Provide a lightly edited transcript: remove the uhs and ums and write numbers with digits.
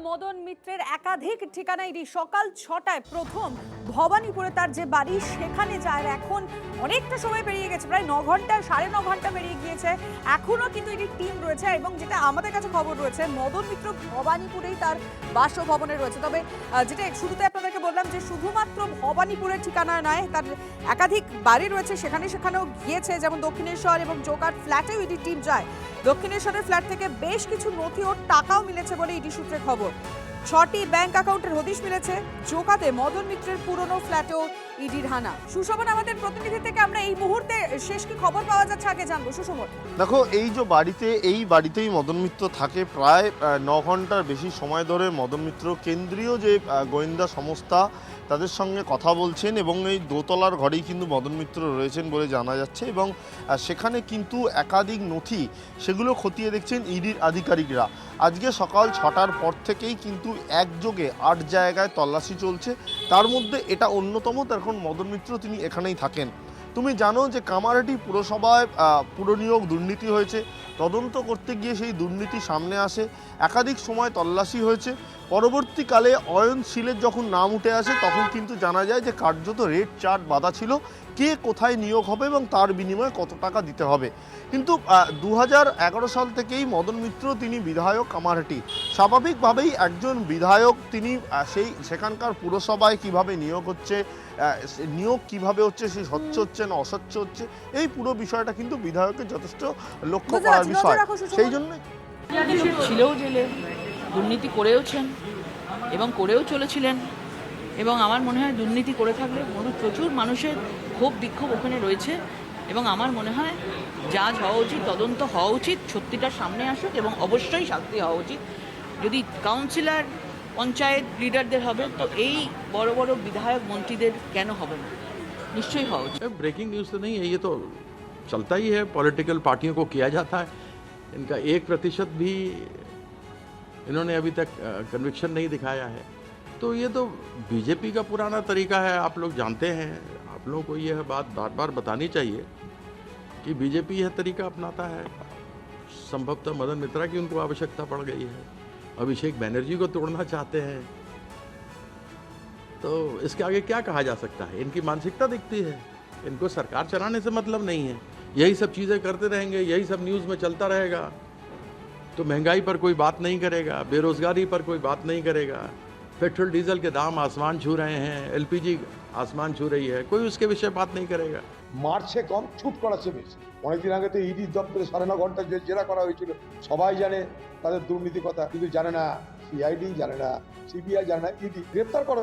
মদন মিত্রের একাধিক ঠিকানা ইডি সকাল 6টায় প্রথম ভবানীপুরে তার যে বাড়ি সেখানে যায়। এখন অনেকটা সময় পেরিয়ে গেছে, প্রায় 9 ঘন্টা 9.5 ঘন্টা পেরিয়ে গিয়েছে। এখনো কিন্তু ইডির টিম রয়েছে এবং যেটা আমাদের কাছে খবর রয়েছে মদন মিত্র ভবানীপুরেই তার বাসভবনে রয়েছে। তবে যেটা শুরুতে আপনাদেরকে বললাম যে শুধুমাত্র ভবানীপুরের ঠিকানা নয়, তার একাধিক বাড়ি রয়েছে, সেখানেও গিয়েছে। যেমন দক্ষিণেশ্বর এবং জোকার ফ্ল্যাটেও ইডির টিম যায়। দক্ষিণেশ্বরের ফ্ল্যাট থেকে বেশ কিছু নথি ও টাকাও মিলেছে বলে ইডি সূত্রে খবর। 6টি ব্যাংক অ্যাকাউন্টের হদিশ মিলেছে। জোকাতে মদন মিত্রের পুরনো ফ্ল্যাটেও ইডির হানা। সুশোভন আমাদের প্রতিনিধি থেকে আমরা এই মুহূর্তে শেষ কি খবর পাওয়া যাচ্ছে আগে জানবো। সুশোভন, দেখো, এই বাড়িতেই মদন মিত্র থাকে প্রায় 9 ঘন্টার বেশি সময় ধরে। মদন মিত্র কেন্দ্রীয় যে গোয়েন্দা সংস্থা তাদের সঙ্গে কথা বলছেন এবং এই দোতলার ঘরেই কিন্তু মদন মিত্র রয়েছেন বলে জানা যাচ্ছে এবং সেখানে কিন্তু একাধিক নথি সেগুলো খতিয়ে দেখছেন ইডির আধিকারিকরা। আজকে সকাল 6টার পর থেকেই কিন্তু একযোগে 8 জায়গায় তল্লাশি চলছে। তার মধ্যে এটা অন্যতম। এখন মদন মিত্র তিনি এখানেই থাকেন। তুমি জানো যে কামারহাটি পুরসভায় পুরনিয়োগ দুর্নীতি হয়েছে। তদন্ত করতে গিয়ে সেই দুর্নীতি সামনে আসে। একাধিক সময় তল্লাশি হয়েছে। পরবর্তীকালে অয়নশীলের যখন নাম উঠে আসে তখন কিন্তু জানা যায় যে কার্যত রেড চার্ট বাঁধা ছিল, কে কোথায় নিয়োগ হবে এবং তার বিনিময়ে কত টাকা দিতে হবে। কিন্তু 2011 সাল থেকেই মদন মিত্র তিনি বিধায়ক কামারহাটি। স্বাভাবিকভাবেই একজন বিধায়ক তিনি সেখানকার পুরসভায় কিভাবে নিয়োগ হচ্ছে, নিয়োগ কিভাবে হচ্ছে, সেই স্বচ্ছ হচ্ছে না অস্বচ্ছ হচ্ছে, এই পুরো বিষয়টা কিন্তু বিধায়কের যথেষ্ট লক্ষ্য করার বিষয়। সেই জন্য ছিলেও জেলে, দুর্নীতি করেওছেন এবং করেও চলেছিলেন। এবং আমার মনে হয় দুর্নীতি করে থাকলে প্রচুর মানুষের ক্ষোভ বিক্ষোভ ওখানে রয়েছে এবং আমার মনে হয় জাজ হওয়া উচিত, তদন্ত হওয়া উচিত, সত্যিটা সামনে আসুক এবং অবশ্যই শাস্তি হওয়া উচিত। যদি কাউন্সিলর পঞ্চায়েত লিডারদের হবে তো এই বড় বড় বিধায়ক মন্ত্রীদের কেন হবে না? নিশ্চয়ই হওয়া উচিত। ब्रेकिंग न्यूज़ तो नहीं है, ये तो चलता ही है, पॉलिटिकल पार्टियों को किया जाता है। इनका 1% भी इन्होंने अभी तक कन्विक्शन नहीं दिखाया है। तो ये तो बीजेपी का पुराना तरीका है, आप लोग जानते हैं। आप लोगों को यह बात बार बार बतानी चाहिए कि बीजेपी यह तरीका अपनाता है। संभवतः मदन मित्रा की उनको आवश्यकता पड़ गई है, अभिषेक बनर्जी को तोड़ना चाहते हैं। तो इसके आगे क्या कहा जा सकता है? इनकी मानसिकता दिखती है, इनको सरकार चलाने से मतलब नहीं है। यही सब चीज़ें करते रहेंगे, यही सब न्यूज़ में चलता रहेगा तो महंगाई पर कोई बात नहीं करेगा, बेरोजगारी पर कोई बात नहीं करेगा। पेट्रोल डीजल के दाम आसमान छू रहे हैं, एलपीजी आसमान छू रही है, कोई उसके विषय बात नहीं करेगा। মারছে কম, ছুট করাচ্ছে বেশি। অনেকদিন আগে তো ইডি দপ্তরে 9.5 ঘন্টা জেরা করা হয়েছিল। সবাই জানে তাদের দুর্নীতি কথা, কিন্তু জানে না সিআইডি, জানে না সিবিআই, জানে না ইডি। গ্রেপ্তার করো।